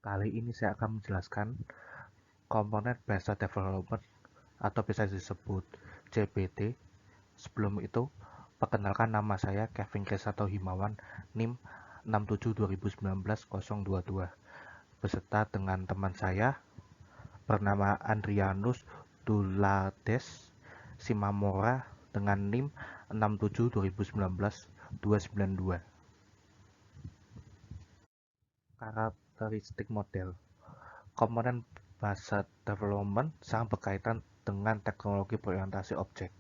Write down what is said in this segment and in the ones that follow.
Kali ini saya akan menjelaskan komponen Bahasa Development atau bisa disebut CBD. Sebelum itu, perkenalkan nama saya Kevin Krisanto Himawan, NIM 672019-022, beserta dengan teman saya bernama Andrianus Dulades Simamora dengan NIM 672019-292. Karakteristik model komponen bahasa development sangat berkaitan dengan teknologi berorientasi objek.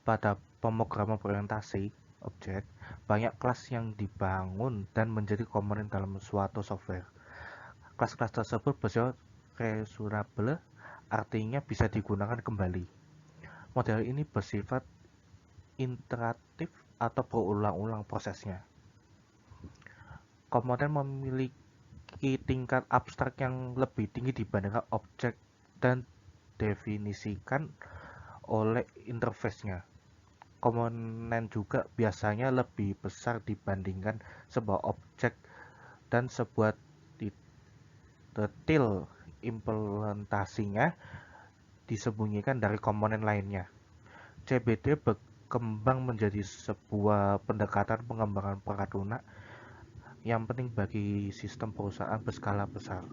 Pada pemrograman berorientasi objek, banyak kelas yang dibangun dan menjadi komponen dalam suatu software. Kelas-kelas tersebut bersifat reusable, artinya bisa digunakan kembali. Model ini bersifat interaktif atau berulang-ulang prosesnya. Komponen memiliki tingkat abstrak yang lebih tinggi dibandingkan objek dan definisikan oleh interface-nya. Komponen juga biasanya lebih besar dibandingkan sebuah objek dan sebuah detail implementasinya disembunyikan dari komponen lainnya. CBD berkembang menjadi sebuah pendekatan pengembangan perangkat lunak yang penting bagi sistem perusahaan berskala besar,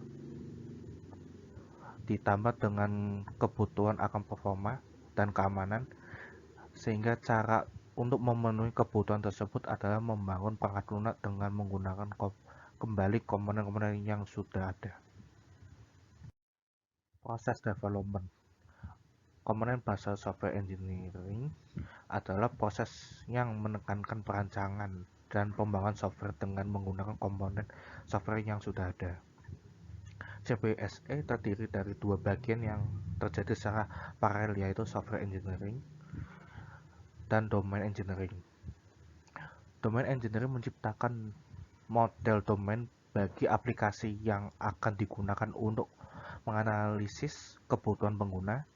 ditambah dengan kebutuhan akan performa dan keamanan, sehingga cara untuk memenuhi kebutuhan tersebut adalah membangun perangkat lunak dengan menggunakan kembali komponen-komponen yang sudah ada. Proses development komponen bahasa software engineering adalah proses yang menekankan perancangan dan pembangunan software dengan menggunakan komponen software yang sudah ada. CBSE terdiri dari dua bagian yang terjadi secara paralel, yaitu software engineering dan domain engineering. Domain engineering menciptakan model domain bagi aplikasi yang akan digunakan untuk menganalisis kebutuhan pengguna,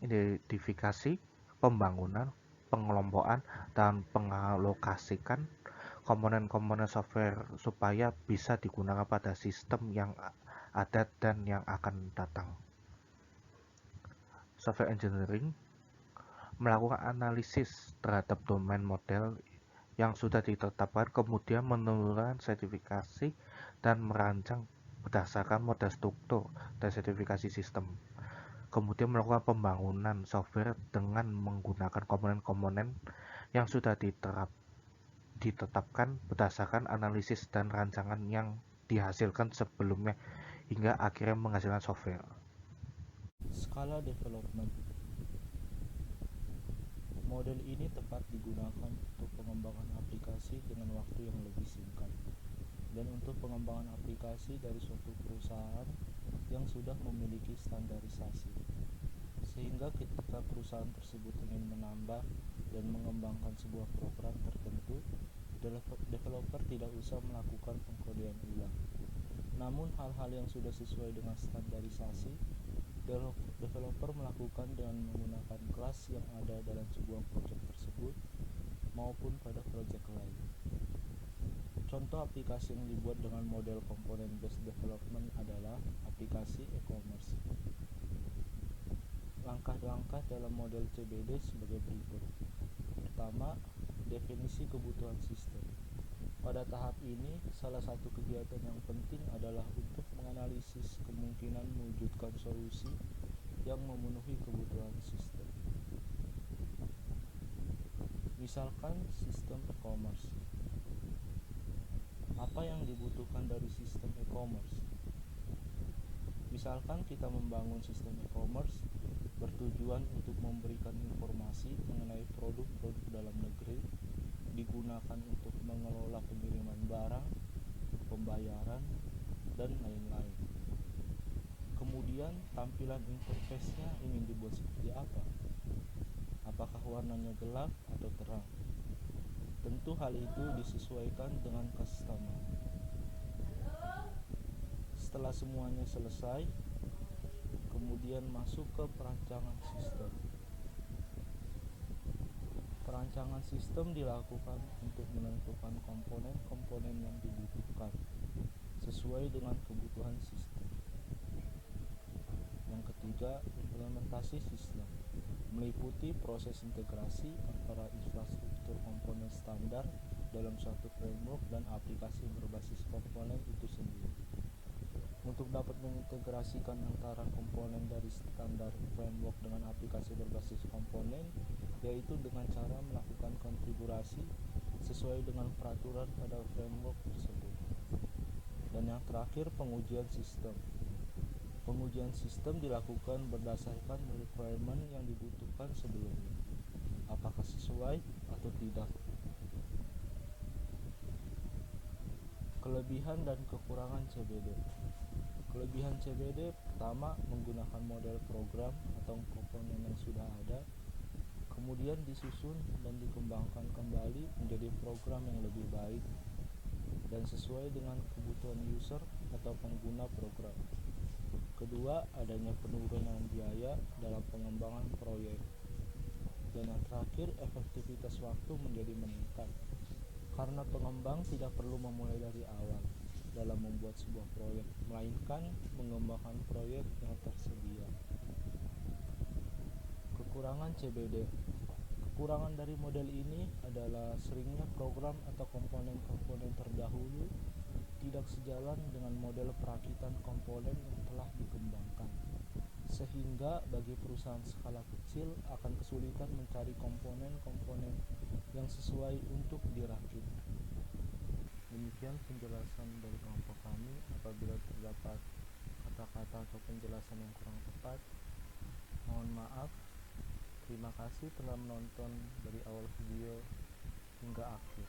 identifikasi, pembangunan, pengelompokan, dan pengalokasikan komponen-komponen software supaya bisa digunakan pada sistem yang ada dan yang akan datang. Software engineering melakukan analisis terhadap domain model yang sudah ditetapkan, kemudian menurunkan sertifikasi dan merancang berdasarkan model struktur dan sertifikasi sistem. Kemudian melakukan pembangunan software dengan menggunakan komponen-komponen yang sudah ditetapkan berdasarkan analisis dan rancangan yang dihasilkan sebelumnya hingga akhirnya menghasilkan software. Skala development. Model ini tepat digunakan untuk pengembangan aplikasi dengan waktu yang lebih singkat dan untuk pengembangan aplikasi dari suatu perusahaan yang sudah memiliki standarisasi. Sehingga ketika perusahaan tersebut ingin menambah dan mengembangkan sebuah program tertentu, developer tidak usah melakukan pengkodean ulang. Namun hal-hal yang sudah sesuai dengan standarisasi, developer melakukan dengan menggunakan kelas yang ada dalam sebuah proyek tersebut maupun pada proyek lain. Contoh aplikasi yang dibuat dengan model komponen based development adalah aplikasi e-commerce. Langkah-langkah dalam model CBD sebagai berikut. Pertama, definisi kebutuhan sistem. Pada tahap ini, salah satu kegiatan yang penting adalah untuk menganalisis kemungkinan mewujudkan solusi yang memenuhi kebutuhan sistem. Misalkan sistem e-commerce. Apa yang dibutuhkan dari sistem e-commerce? Misalkan kita membangun sistem e-commerce bertujuan untuk memberikan informasi mengenai produk-produk dalam negeri, digunakan untuk mengelola pengiriman barang, pembayaran, dan lain-lain. Kemudian tampilan interface-nya ingin dibuat seperti apa? Apakah warnanya gelap atau terang? Tentu hal itu disesuaikan dengan customer. Setelah semuanya selesai, kemudian masuk ke perancangan sistem. Perancangan sistem dilakukan untuk menentukan komponen-komponen yang dibutuhkan, sesuai dengan kebutuhan sistem. Yang ketiga, implementasi sistem meliputi proses integrasi antara infrastruktur komponen standar dalam suatu framework dan aplikasi berbasis komponen itu sendiri. Untuk dapat mengintegrasikan antara komponen dari standar framework dengan aplikasi berbasis komponen, yaitu dengan cara melakukan konfigurasi sesuai dengan peraturan pada framework tersebut. Dan yang terakhir, pengujian sistem. Pengujian sistem dilakukan berdasarkan requirement yang dibutuhkan sebelumnya, apakah sesuai atau tidak. Kelebihan dan kekurangan CBD. Kelebihan CBD pertama, menggunakan model program atau komponen yang sudah ada, kemudian disusun dan dikembangkan kembali menjadi program yang lebih baik dan sesuai dengan kebutuhan user atau pengguna program. Kedua, adanya penurunan biaya dalam pengembangan proyek. Dan yang terakhir, efektivitas waktu menjadi meningkat karena pengembang tidak perlu memulai dari awal dalam membuat sebuah proyek, melainkan mengembangkan proyek yang tersedia. Kekurangan CBD. Kekurangan dari model ini adalah seringnya program atau komponen-komponen terdahulu tidak sejalan dengan model perakitan komponen yang telah dikembangkan, sehingga bagi perusahaan skala kecil akan kesulitan mencari komponen-komponen yang sesuai untuk dirakit. Demikian penjelasan dari kelompok kami. Apabila terdapat kata-kata atau penjelasan yang kurang tepat, mohon maaf. Terima kasih telah menonton dari awal video hingga akhir.